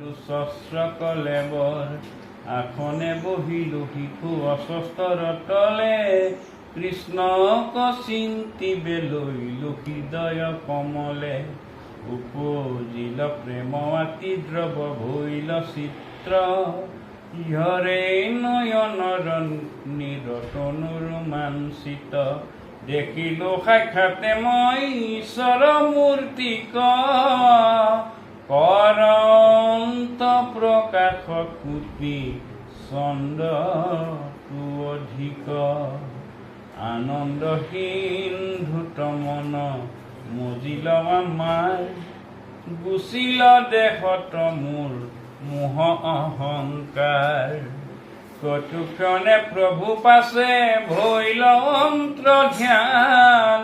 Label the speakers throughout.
Speaker 1: শস্ত্ৰ কলেবৰ আসনে বহিলো শিশু অস্বস্তৰ তলে কৃষ্ণক চিন্তিবে লৈলো হৃদয় কমলে উপজিল প্ৰেম আতি দ্ৰৱ ভৈল চিত্ৰ ইহৰে নয়নৰ নিৰতনু ৰোমাঞ্চিত দেখিলো সাক্ষাতে মই ঈশ্বৰ মূৰ্তিক কৰন্ত প্ৰকাশ কুটি চন্দ্ৰটো অধিক আনন্দহীন ধূত মন মজিল আমাৰ গুচিল দেহত মোৰ মোহ অহংকাৰ কটুক্ষণে প্ৰভু পাছে ভৈল অন্ত্ৰ ধ্যান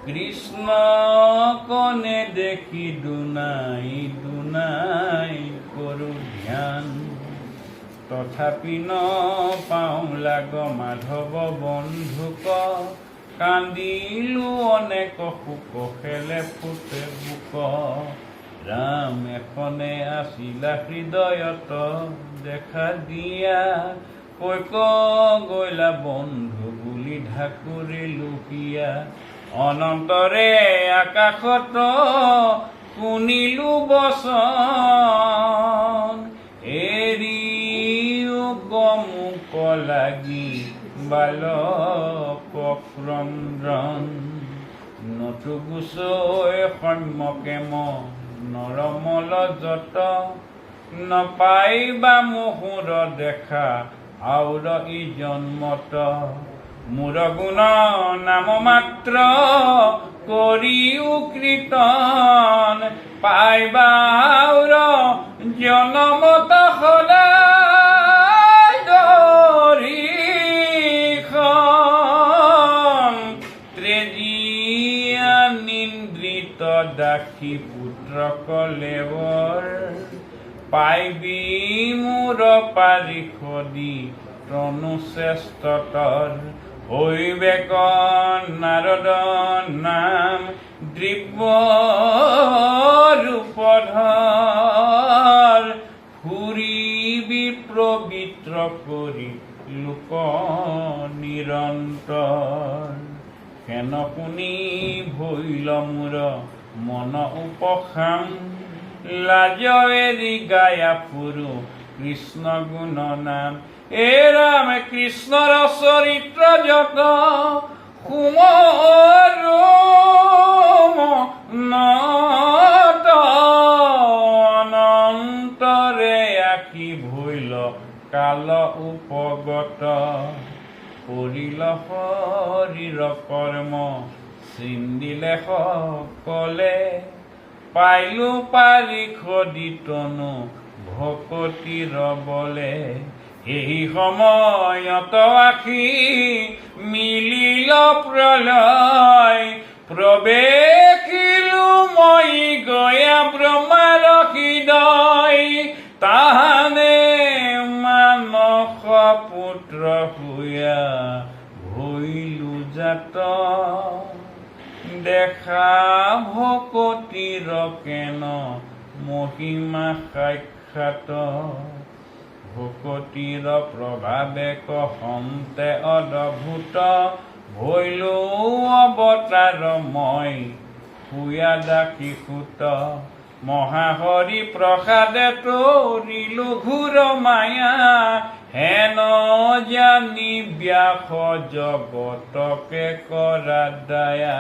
Speaker 1: কৃষ্ণ কনে দেখি দুনাই দুনাই কৰো ধ্যান তথাপি ন পাওঁ লাগ মাধৱ বন্ধুক কান্দিলো অনেক শোক খেলে ফুটে বুক ৰাম এখনে আছিলা হৃদয়ত দেখা দিয়া কৈক গৈলা বন্ধু বুলি ঢাকুৰি লুকিয়া অনন্তৰে আকাশত শুনিলো বচন এৰি গমুক লাগি বালক ক্ৰন্দন নতু গুচৈ সম্যকে নৰমল যত নপাইবা মুহুৰ দেখা আউৰ ই জন্মত মূৰ গুণ নাম মাত্ৰ কৰিও কীৰ্তন পাইবা আউৰ জনমত সদায় দৰিখন ত্ৰেজিয়া নিন্দ্ৰিত দাসী পুত্ৰ কলেবৰ পাইবি মূৰ পাৰিষদি তনু শ্ৰেষ্ঠতৰ হৈবেক নাৰদ নাম দিব্য ৰূপধৰ ফুৰিবি পবিত্ৰ কৰি লোক নিৰন্তৰ হেন শুনি ভৈল মোৰ মন উপশাম লাজ এৰি গায়া ফুৰো কৃষ্ণ গুণ নাম এ ৰাম কৃষ্ণৰ চৰিত্ৰ যত সুমত অনন্তৰে আঁকি ভৈল কাল উপগত কৰিল শৰীৰ কৰ্ম চিন্দিলে সকলে পাইলো পাৰিষদি তনু ভকতিৰ বলে এই সময়ত আখি মিলিল প্ৰলয় প্ৰৱেশিলো মই গয়া ব্ৰহ্মাৰ হৃদয় তাহানে মানস পুত্ৰ হুয়া ভৈলো জাত দেখা ভকতিৰ কেন মহিমা সাক্ষাৎ ভকতিৰ প্ৰভাৱে কহন্তে অদ্ভুত ভৈলো অৱতাৰ মই হুয়া দাসী সুত মহাহৰি প্ৰসাদে তৰিলো ঘোৰ মায়া হেন জানি ব্যাস জগতকে কৰা দায়া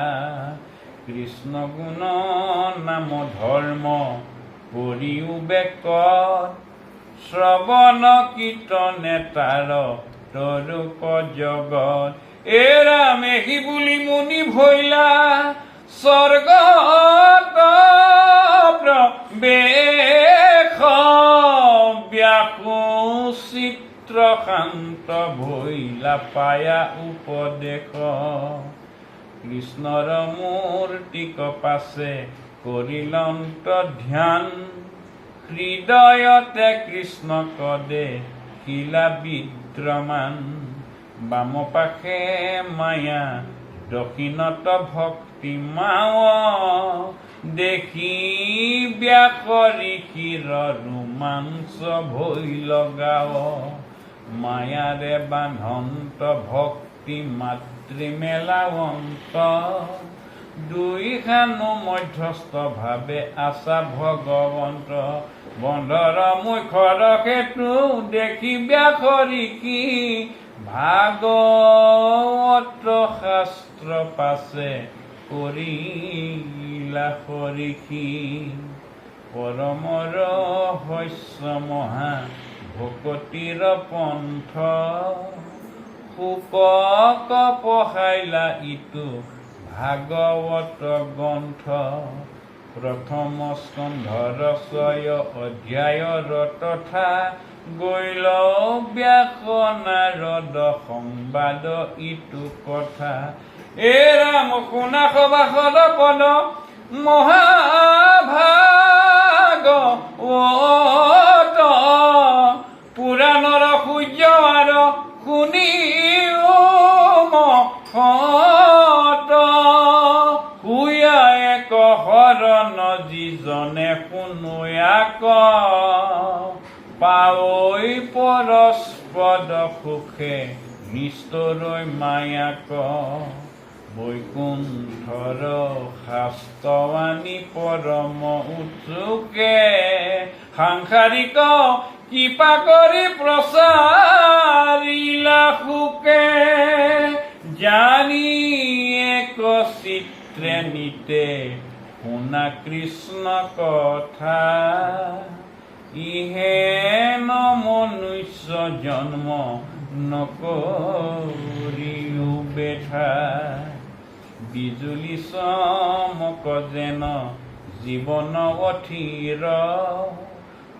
Speaker 1: কৃষ্ণ গুণ নাম ধৰ্ম কৰিও বেকত শ্ৰৱণ কীৰ্তনে তাৰ তৰুপ জগত এ ৰামে সি বুলি মুনি ভৈলা স্বৰ্গত প্ৰৱেশ ব্যাকুচিত্ৰ শান্ত ভৈলা পায়া উপদেশ কৃষ্ণৰ মূৰ্তিক পাছে কৰিলন্ত ধ্যান হৃদয়তে কৃষ্ণ কদে শিলা বিদ্যমান বাম পাশে মায়া দক্ষিণত ভক্তি মাও দেখি ব্যাকৰি শিৰ মাংস ভৈ লগাও মায়াৰে বান্ধন্ত ভক্তি মাতৃ মেলাৱন্ত দুইখানো মধ্যস্থভাৱে আছা ভগৱন্ত বন্ধৰ মুখৰ সেইটো দেখি ব্যাসৰিকি ভাগৱত শাস্ত্ৰ পাছে কৰিলা সৰিষি পৰমৰ শস্য মহা ভকতিৰ পন্থ শোকক পহাইলা ইটো ভাগৱত গ্ৰন্থ প্ৰথম স্কন্ধৰ 6 অধ্যায়ৰ তথা গৈল ব্যাস নাৰদ সংবাদ ইটো কথা ৰাম শুনা সবাসদ পদ মহাভাগৱত পুৰাণৰ সূৰ্য আৰু শুনি হৰণ যিজনে শুনুয়াক পাৱৈ পৰস্পদ সুখে নিষ্ঠুৰৈ মায়াক বৈকুণ্ঠৰ শাস্ত্ৰবাণী পৰম উৎসুকে সাংসাৰিক কৃপা কৰি প্ৰচাৰিলা সুকে জানি এক চিত্ৰে নিতে শুনা কৃষ্ণ কথা ইহেন মনুষ্য জন্ম নকৰিও বেঠা বিজুলি চমক যেন জীৱন অথিৰ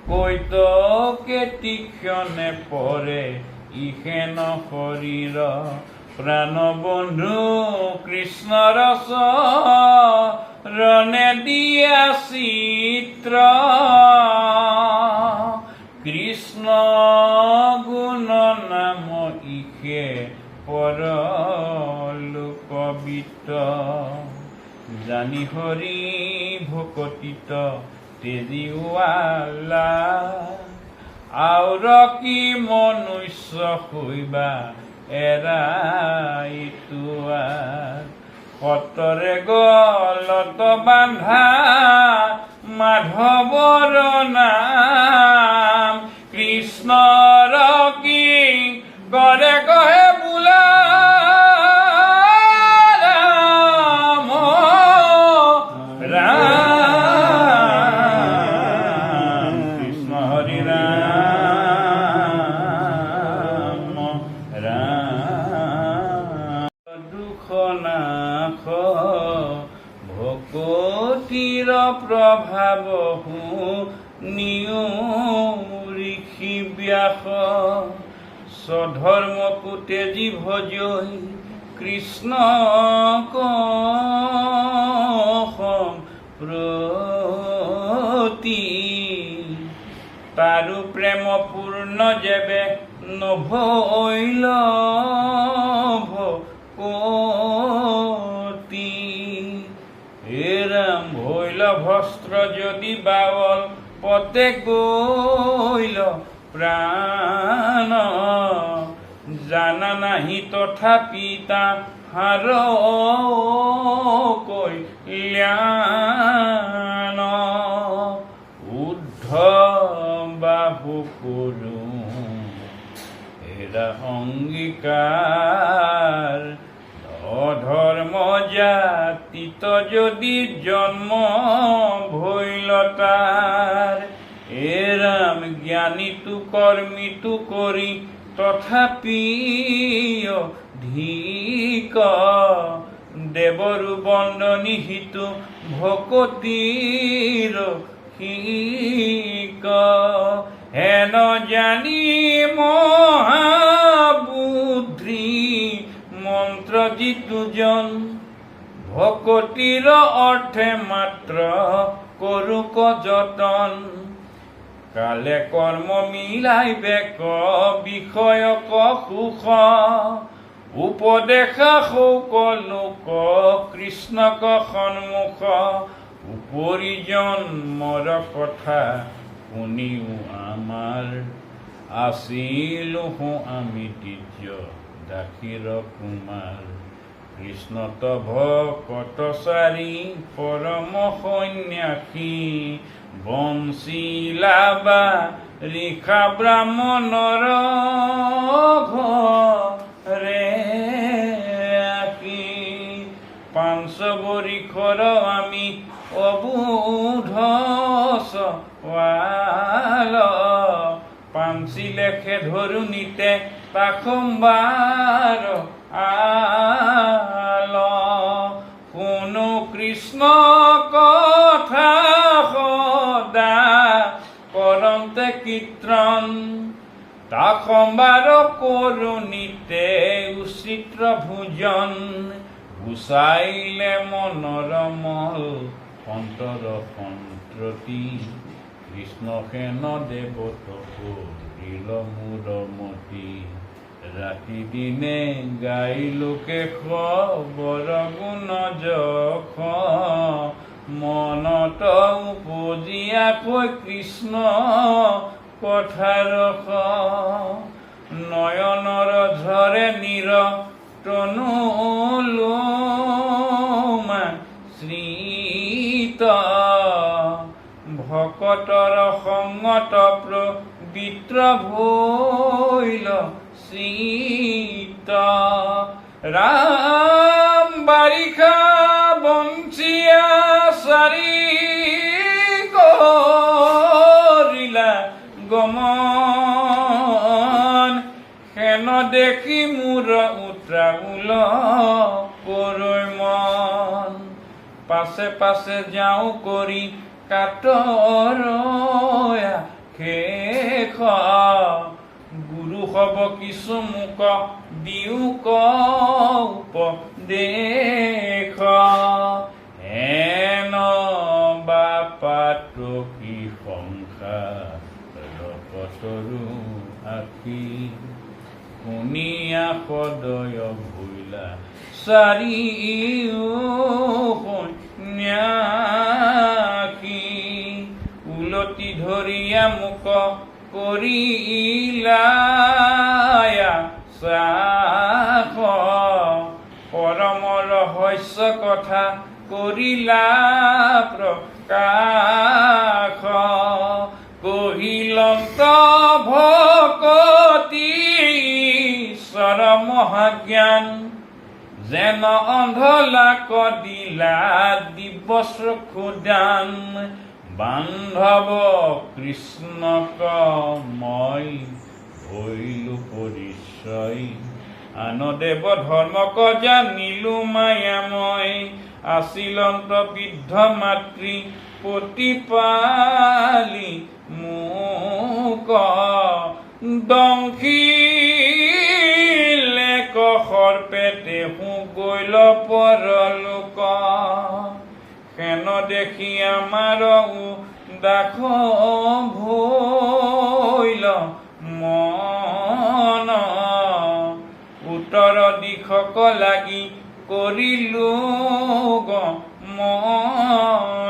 Speaker 1: কৈতকে তীক্ষ্ণে পৰে ইহেন শৰীৰ প্ৰাণবন্ধু কৃষ্ণৰ চৰণে দিয়া চিত্ৰ কৃষ্ণ গুণ নাম ইহে পৰলোকবিত জানি হৰি ভকতিত তেজিৱালা আউৰ কি মনুষ্য শৈবা এৰাইটোৱা সতৰে গলত বান্ধা মাধৱৰ নাম কৃষ্ণৰ কি কৰে কহে বোলা ৰাম ৰাম কৃষ্ণ হৰি ৰাম ৰাম দুখনাশ ভকতিৰ প্ৰভাৱ ঋষি ব্যাস স্বধৰ্ম পুতেজি ভজৈ কৃষ্ণক প্ৰতি তাৰো প্ৰেম পূৰ্ণ যেবে নভৈল ভকতি ৰাম ভৈল ভস্ত্ৰ যদি বাৱল পতে গৈল প্ৰাণ জানা নাহি তথাপি তাহাৰ কল্যাণ উদ্ধ বাহু কৰো এৰা অংগীকাৰ অধৰ্ম জাতিত যদি জন্ম ভৈল তাৰ ৰাম জ্ঞানীটো কৰ্মীটো কৰি তথাপি ধিক দেৱৰো বন্দনী হিতু ভকতিৰ শিক হেন জানি মহাবুদ্ধি মন্ত্ৰ যিটোজন ভকতিৰ অৰ্থে মাত্ৰ কৰোক যতন কালে কৰ্ম মিলাই বেক বিষয়ক সুখ উপদেশা শৌক লোক কৃষ্ণক সন্মুখ উপৰি জন্মৰ কথা শুনিও আমাৰ আছিলো আমি তিৰ্য দাসীৰ কুমাৰ কৃষ্ণত ভকতচাৰী পৰম সন্ন্যাসী বঞ্চিলাবা ৰিষা ব্ৰাহ্মণৰ ঘৰে আকি পাঞ্চবৰিষৰ আমি অবুধ ৱাল পাঞ্চি লেখে ধৰুণীতে তাখম্বাৰ আল শুনো কৃষ্ণ কথা সদা কৰন্তে কীৰ্তন তাখম্বাৰ কৰুণীতে উচিত্ৰ ভোজন গুচাইলে মনৰ মল অন্তৰ সন্ত্ৰতি কৃষ্ণ সেন দেৱত কৰিল মূৰ মতি ৰাতি দিনে গাইলোকে খবৰ গুণ যখ মনত উপজিয়াকৈ কৃষ্ণ কথাৰ নয়নৰ ঝৰে নীৰ তনুলোমা শ্ৰীত ভকতৰ সংগত পবিত্ৰ ভৈল সীত ৰাম বাৰিষা বঞ্চিয়া চাৰি কৰিলা গমন সেন দেখি মোৰ উত্ৰাউল কৰৈ মন পাছে পাছে যাওঁ কৰি কাটৰয়া শেষ গুৰু হব কিছু মোক দিও উপদেশ হেন বাপাতো কি সংসাৰ কতৰু আখি শুনিয়া সদয় ভৈলা চাৰিও সন্ন্যাসী উলটি ধৰিয়া মোক কৰিলা চাখ পৰম ৰহস্য কথা কৰিলা প্ৰকাশ কহিলন্ত ভকতি ঈশ্বৰ মহাজ্ঞান যেন অন্ধলাক দিলা দিব্য চক্ষু দান বান্ধৱ কৃষ্ণক মই হৈলো পৰিচয় আনদেৱ ধৰ্মক জানিলো মায়াময় আছিলন্ত বৃদ্ধ মাতৃ প্ৰতিপালি মোক দংশিলে কসৰ্পে তেহু গৈল পৰলোক সেন দেখি আমাৰ দাস ভৈল মন উত্তৰ দিশক লাগি কৰিলো গমন